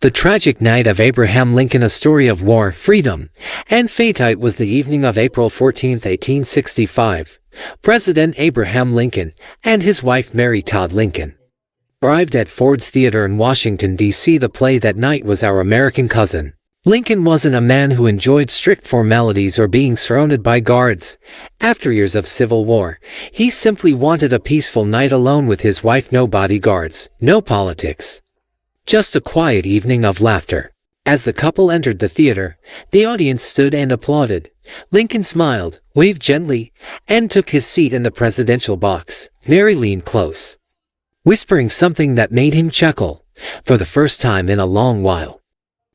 The tragic night of Abraham Lincoln, a story of war, freedom, and fate. It was the evening of April 14, 1865. President Abraham Lincoln and his wife Mary Todd Lincoln arrived at Ford's Theater in Washington, D.C. The play that night was Our American Cousin. Lincoln wasn't a man who enjoyed strict formalities or being surrounded by guards. After years of civil war, he simply wanted a peaceful night alone with his wife. No bodyguards, no politics. Just a quiet evening of laughter. As the couple entered the theater, the audience stood and applauded. Lincoln smiled, waved gently, and took his seat in the presidential box. Mary leaned close, whispering something that made him chuckle, for the first time in a long while.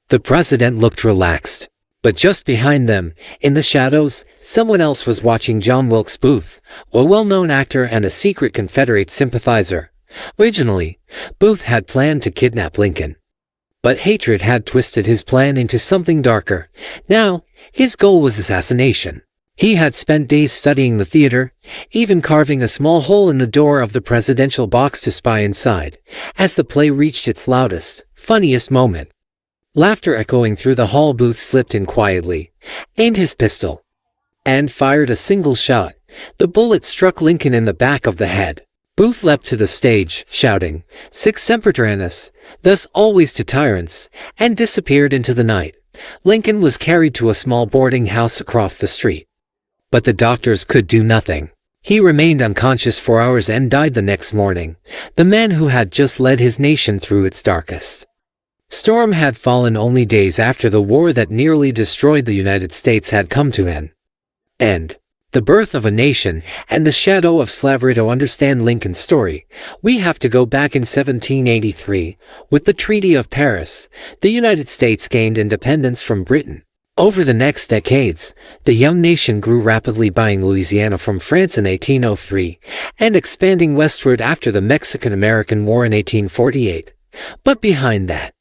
The president looked relaxed, but just behind them, in the shadows, someone else was watching. John Wilkes Booth, a well-known actor and a secret Confederate sympathizer. Originally, Booth had planned to kidnap Lincoln, but hatred had twisted his plan into something darker. Now, his goal was assassination. He had spent days studying the theater, even carving a small hole in the door of the presidential box to spy inside. As the play reached its loudest, funniest moment, laughter echoing through the hall, Booth slipped in quietly, aimed his pistol, and fired a single shot. The bullet struck Lincoln in the back of the head. Booth leapt to the stage, shouting, "Sic semper tyrannis, thus always to tyrants," and disappeared into the night. Lincoln was carried to a small boarding house across the street, but the doctors could do nothing. He remained unconscious for hours and died the next morning. The man who had just led his nation through its darkest storm had fallen only days after the war that nearly destroyed the United States had come to an end. The birth of a nation and the shadow of slavery. To understand Lincoln's story, we have to go back in 1783. With the Treaty of Paris, the United States gained independence from Britain. Over the next decades, the young nation grew rapidly, buying Louisiana from France in 1803 and expanding westward after the Mexican-American War in 1848. But behind that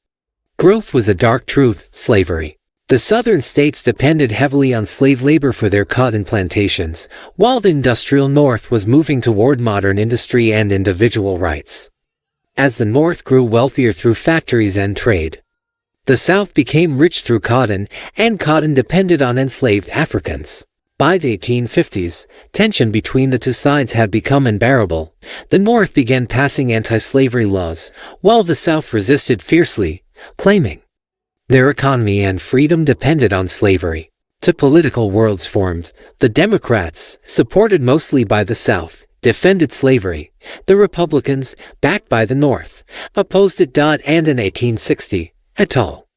growth was a dark truth: slavery. The southern states depended heavily on slave labor for their cotton plantations, while the industrial North was moving toward modern industry and individual rights. As the North grew wealthier through factories and trade, the South became rich through cotton, and cotton depended on enslaved Africans. By the 1850s, tension between the two sides had become unbearable. The North began passing anti-slavery laws, while the South resisted fiercely, claiming their economy and freedom depended on slavery. Two political worlds formed. The Democrats, supported mostly by the South, defended slavery. The Republicans, backed by the North, opposed it. And in 1860, a tall,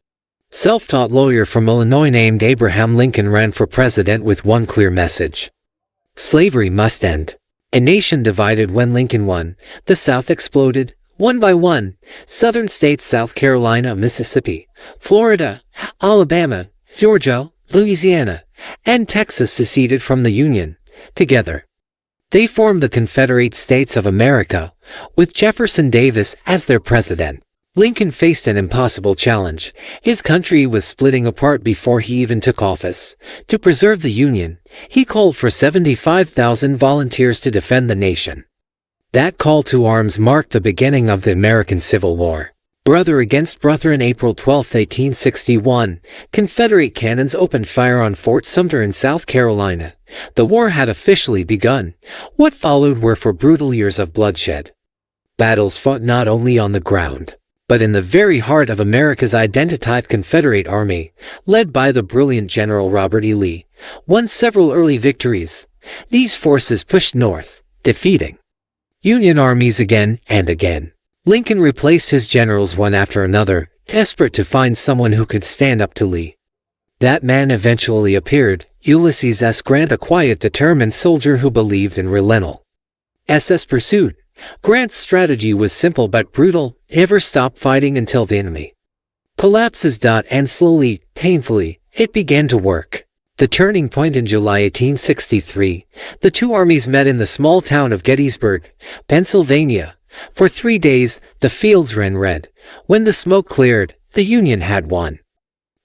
self-taught lawyer from Illinois named Abraham Lincoln ran for president with one clear message: slavery must end. A nation divided when Lincoln won. The South exploded. One by one, southern states South Carolina, Mississippi, Florida, Alabama, Georgia, Louisiana, and Texas seceded from the Union. Together, they formed the Confederate States of America, with Jefferson Davis as their president. Lincoln faced an impossible challenge. His country was splitting apart before he even took office. To preserve the Union, he called for 75,000 volunteers to defend the nation. That call to arms marked the beginning of the American Civil War. Brother against brother. On April 12, 1861, Confederate cannons opened fire on Fort Sumter in South Carolina. The war had officially begun. What followed were 4 brutal years of bloodshed. Battles fought not only on the ground, but in the very heart of America's identified Confederate Army, led by the brilliant General Robert E. Lee, won several early victories. These forces pushed north, defeating Union armies again and again. Lincoln replaced his generals one after another, desperate to find someone who could stand up to Lee. That man eventually appeared: Ulysses S. Grant, a quiet, determined soldier who believed in relentless pursuit. Grant's strategy was simple but brutal: never stop fighting until the enemy collapses. And slowly, painfully, it began to work. The turning point in July 1863, the two armies met in the small town of Gettysburg, Pennsylvania. For 3 days, the fields ran red. When the smoke cleared, the Union had won.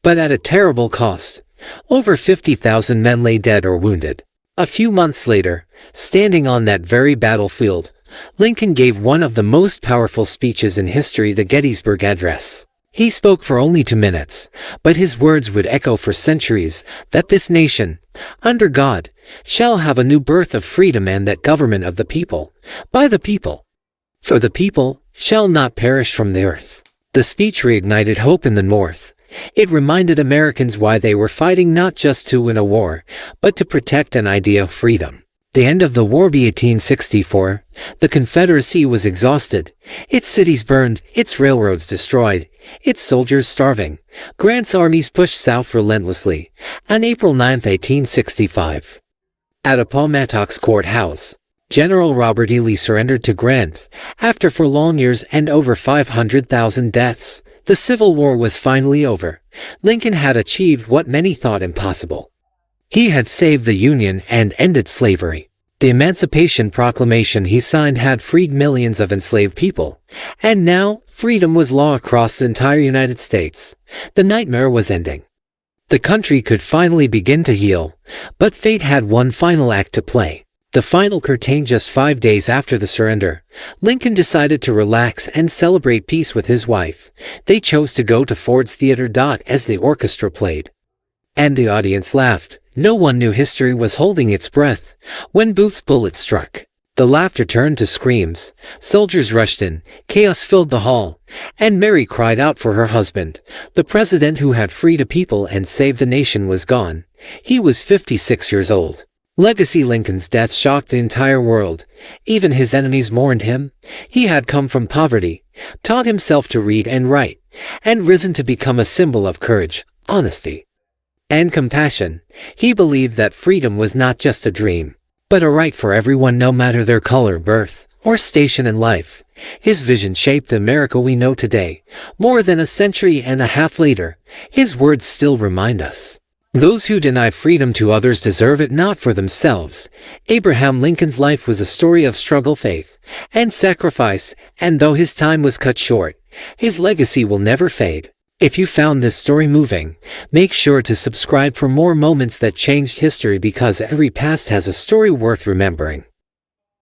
But at a terrible cost. Over 50,000 men lay dead or wounded. A few months later, standing on that very battlefield, Lincoln gave one of the most powerful speeches in history, the Gettysburg Address. He spoke for only 2 minutes, but his words would echo for centuries, that this nation, under God, shall have a new birth of freedom, and that government of the people, by the people, for the people, shall not perish from the earth. The speech reignited hope in the North. It reminded Americans why they were fighting, not just to win a war, but to protect an idea of freedom. The end of the war be 1864. The Confederacy was exhausted. Its cities burned, its railroads destroyed, its soldiers starving. Grant's armies pushed south relentlessly. On April 9, 1865, at Appomattox Courthouse, General Robert E. Lee surrendered to Grant. After 4 long years and over 500,000 deaths, the Civil War was finally over. Lincoln had achieved what many thought impossible. He had saved the Union and ended slavery. The Emancipation Proclamation he signed had freed millions of enslaved people. And now, freedom was law across the entire United States. The nightmare was ending. The country could finally begin to heal. But fate had one final act to play. The final curtain. Just 5 days after the surrender, Lincoln decided to relax and celebrate peace with his wife. They chose to go to Ford's Theater. As the orchestra played, and the audience laughed, no one knew history was holding its breath. When Booth's bullet struck, the laughter turned to screams. Soldiers rushed in, chaos filled the hall, and Mary cried out for her husband. The president who had freed a people and saved a nation was gone. He was 56 years old. Legacy. Lincoln's death shocked the entire world. Even his enemies mourned him. He had come from poverty, taught himself to read and write, and risen to become a symbol of courage, honesty, and compassion. He believed that freedom was not just a dream, but a right for everyone, no matter their color, birth, or station in life. His vision shaped the America we know today. More than a century and a half later, his words still remind us. Those who deny freedom to others deserve it not for themselves. Abraham Lincoln's life was a story of struggle, faith, and sacrifice, and though his time was cut short, his legacy will never fade. If you found this story moving, make sure to subscribe for more moments that changed history, because every past has a story worth remembering.